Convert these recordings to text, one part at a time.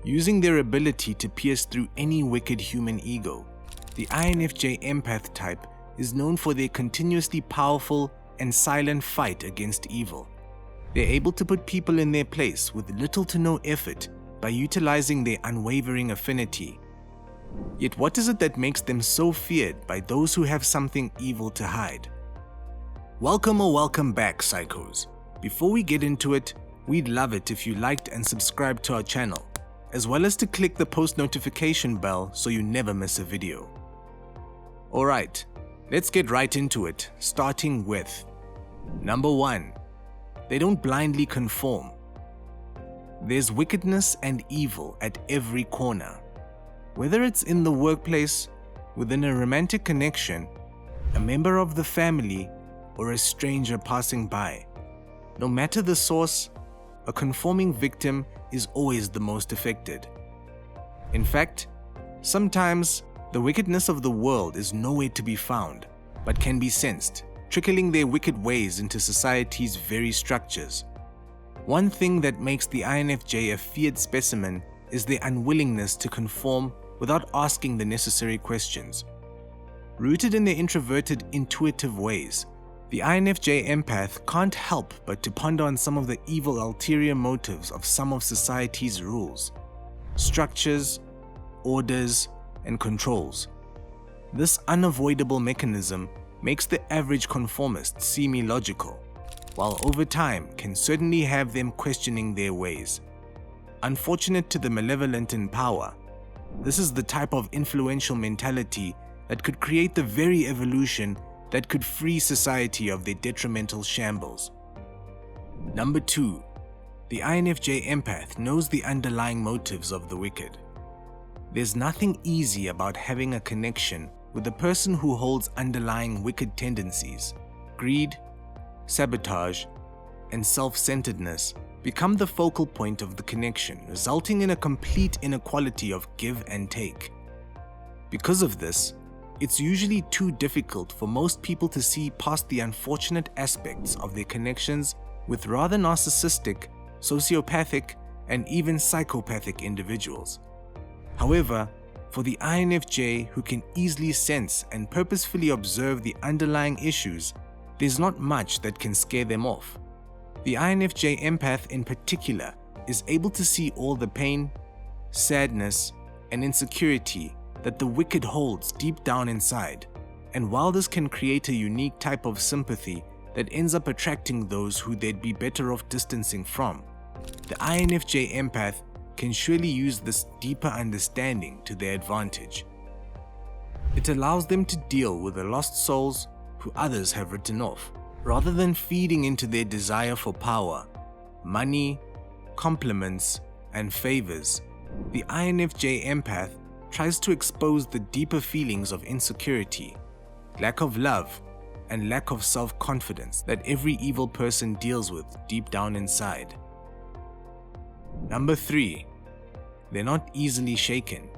Using their ability to pierce through any wicked human ego, the INFJ empath type is known for their continuously powerful and silent fight against evil. They're able to put people in their place with little to no effort by utilizing their unwavering affinity. Yet what is it that makes them so feared by those who have something evil to hide? Welcome back, Psychos. Before we get into it, we'd love it if you liked and subscribed to our channel, as well as to click the post notification bell so you never miss a video. Alright, let's get right into it, starting with number 1. They don't blindly conform. There's wickedness and evil at every corner. Whether it's in the workplace, within a romantic connection, a member of the family, or a stranger passing by. No matter the source, a conforming victim is always the most affected. In fact, sometimes the wickedness of the world is nowhere to be found, but can be sensed, trickling their wicked ways into society's very structures. One thing that makes the INFJ a feared specimen is their unwillingness to conform without asking the necessary questions. Rooted in their introverted, intuitive ways, the INFJ empath can't help but to ponder on some of the evil ulterior motives of some of society's rules, structures, orders, and controls. This unavoidable mechanism makes the average conformist seem illogical, while over time can certainly have them questioning their ways. Unfortunate to the malevolent in power, this is the type of influential mentality that could create the very evolution that could free society of their detrimental shambles. Number 2. The INFJ empath knows the underlying motives of the wicked. There's nothing easy about having a connection with a person who holds underlying wicked tendencies. Greed, sabotage, and self-centeredness become the focal point of the connection, resulting in a complete inequality of give and take. Because of this, it's usually too difficult for most people to see past the unfortunate aspects of their connections with rather narcissistic, sociopathic, and even psychopathic individuals. However, for the INFJ who can easily sense and purposefully observe the underlying issues, there's not much that can scare them off. The INFJ empath in particular is able to see all the pain, sadness, and insecurity that the wicked holds deep down inside, and while this can create a unique type of sympathy that ends up attracting those who they'd be better off distancing from, the INFJ empath can surely use this deeper understanding to their advantage. It allows them to deal with the lost souls who others have written off, rather than feeding into their desire for power, money, compliments, and favors. The INFJ empath tries to expose the deeper feelings of insecurity, lack of love, and lack of self-confidence that every evil person deals with deep down inside. Number 3. They're not easily shaken.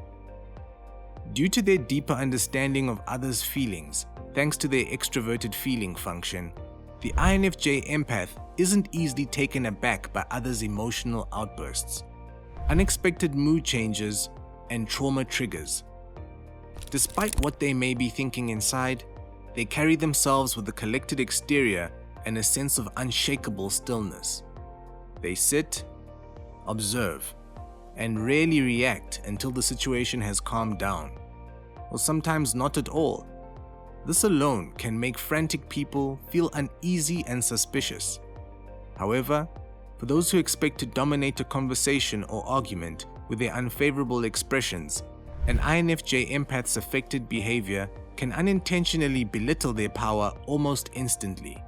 Due to their deeper understanding of others' feelings, thanks to their extroverted feeling function, the INFJ empath isn't easily taken aback by others' emotional outbursts, unexpected mood changes, and trauma triggers. Despite what they may be thinking inside, they carry themselves with a collected exterior and a sense of unshakable stillness. They sit, observe, and rarely react until the situation has calmed down, or sometimes not at all. This alone can make frantic people feel uneasy and suspicious. However, for those who expect to dominate a conversation or argument with their unfavorable expressions, an INFJ empath's affected behavior can unintentionally belittle their power almost instantly.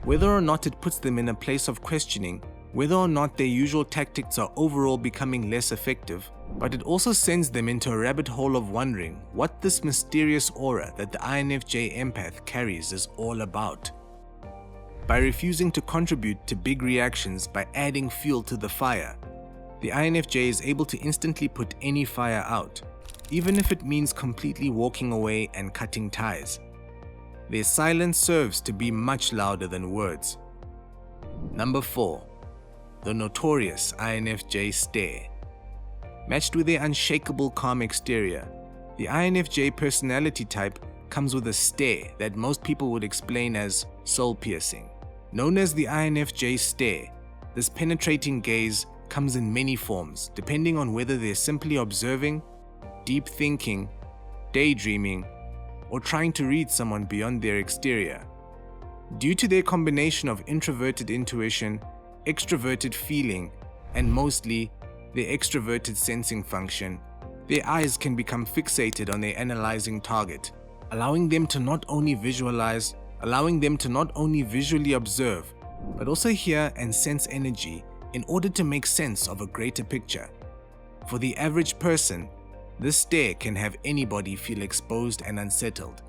Whether or not it puts them in a place of questioning whether or not their usual tactics are overall becoming less effective, but it also sends them into a rabbit hole of wondering what this mysterious aura that the INFJ empath carries is all about. By refusing to contribute to big reactions by adding fuel to the fire, the INFJ is able to instantly put any fire out, even if it means completely walking away and cutting ties. Their silence serves to be much louder than words. Number 4. The notorious INFJ stare. Matched with their unshakable calm exterior, the INFJ personality type comes with a stare that most people would explain as soul-piercing. Known as the INFJ stare, this penetrating gaze comes in many forms, depending on whether they're simply observing, deep thinking, daydreaming, or trying to read someone beyond their exterior. Due to their combination of introverted intuition, extroverted feeling, and mostly their extroverted sensing function, their eyes can become fixated on their analyzing target, allowing them to not only visually observe, but also hear and sense energy in order to make sense of a greater picture. For the average person, this stare can have anybody feel exposed and unsettled.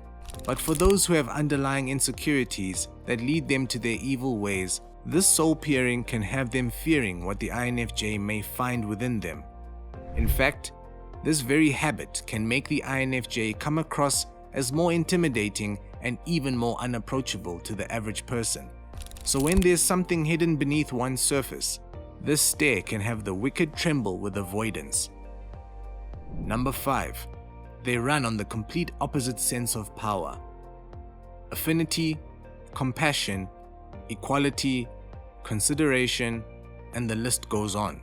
But for those who have underlying insecurities that lead them to their evil ways, this soul-peering can have them fearing what the INFJ may find within them. In fact, this very habit can make the INFJ come across as more intimidating and even more unapproachable to the average person. So when there's something hidden beneath one's surface, this stare can have the wicked tremble with avoidance. Number 5. They run on the complete opposite sense of power. Affinity, compassion, equality, consideration, and the list goes on.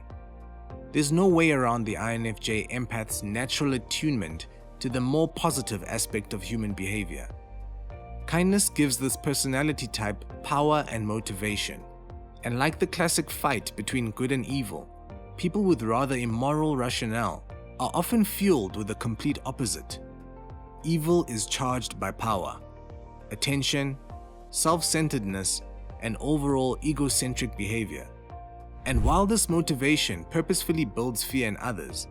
There's no way around the INFJ empath's natural attunement to the more positive aspect of human behavior. Kindness gives this personality type power and motivation. And like the classic fight between good and evil, people with rather immoral rationale are often fueled with the complete opposite. Evil is charged by power, attention, self-centeredness, and overall egocentric behavior. And while this motivation purposefully builds fear in others,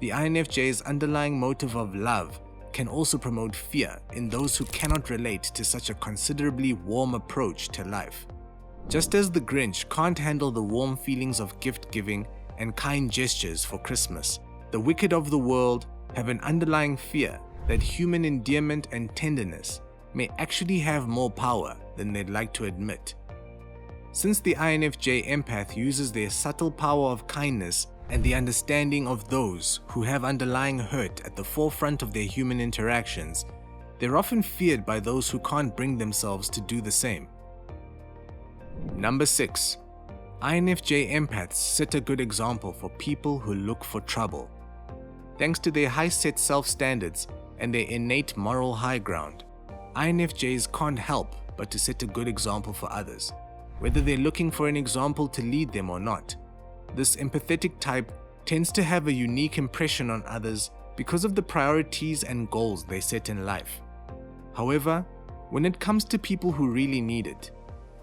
the INFJ's underlying motive of love can also promote fear in those who cannot relate to such a considerably warm approach to life. Just as the Grinch can't handle the warm feelings of gift-giving and kind gestures for Christmas, the wicked of the world have an underlying fear that human endearment and tenderness may actually have more power than they'd like to admit. Since the INFJ empath uses their subtle power of kindness and the understanding of those who have underlying hurt at the forefront of their human interactions, they're often feared by those who can't bring themselves to do the same. Number 6. INFJ empaths set a good example for people who look for trouble. Thanks to their high-set self-standards and their innate moral high ground, INFJs can't help but to set a good example for others, whether they're looking for an example to lead them or not. This empathetic type tends to have a unique impression on others because of the priorities and goals they set in life. However, when it comes to people who really need it,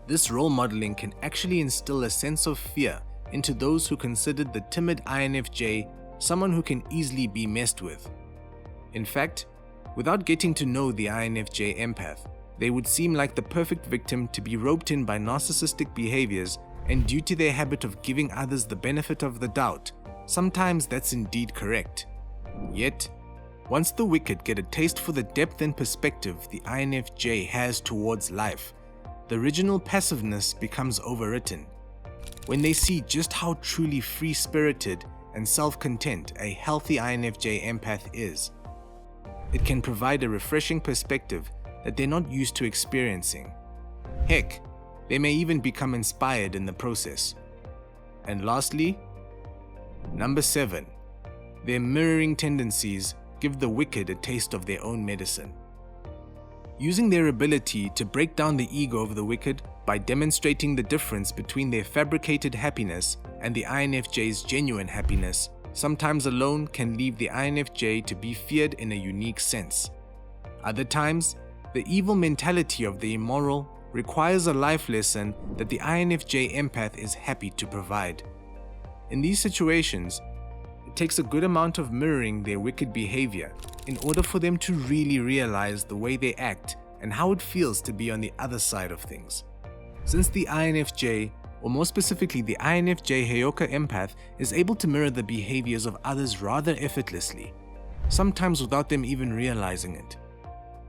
this role modeling can actually instill a sense of fear into those who considered the timid INFJ someone who can easily be messed with. In fact, without getting to know the INFJ empath, they would seem like the perfect victim to be roped in by narcissistic behaviors, and due to their habit of giving others the benefit of the doubt, sometimes that's indeed correct. Yet, once the wicked get a taste for the depth and perspective the INFJ has towards life, the original passiveness becomes overwritten. When they see just how truly free-spirited and self-content a healthy INFJ empath is, it can provide a refreshing perspective that they're not used to experiencing. Heck, they may even become inspired in the process. And lastly, number 7. Their mirroring tendencies give the wicked a taste of their own medicine. Using their ability to break down the ego of the wicked by demonstrating the difference between their fabricated happiness and the INFJ's genuine happiness, sometimes alone can leave the INFJ to be feared in a unique sense. Other times, the evil mentality of the immoral requires a life lesson that the INFJ empath is happy to provide. In these situations, it takes a good amount of mirroring their wicked behavior in order for them to really realize the way they act and how it feels to be on the other side of things. Since the INFJ, or more specifically the INFJ Heyoka empath, is able to mirror the behaviors of others rather effortlessly, sometimes without them even realizing it,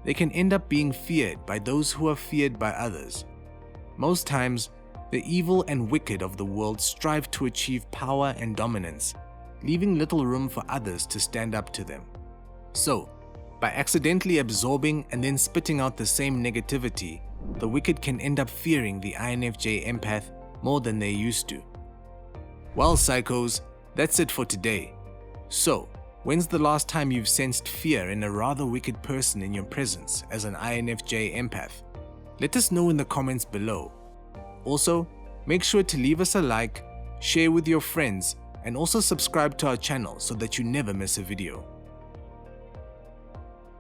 they can end up being feared by those who are feared by others. Most times, the evil and wicked of the world strive to achieve power and dominance, leaving little room for others to stand up to them. So, by accidentally absorbing and then spitting out the same negativity, the wicked can end up fearing the INFJ empath more than they used to. Well, psychos, that's it for today. So, when's the last time you've sensed fear in a rather wicked person in your presence as an INFJ empath? Let us know in the comments below. Also, make sure to leave us a like, share with your friends, and also subscribe to our channel so that you never miss a video.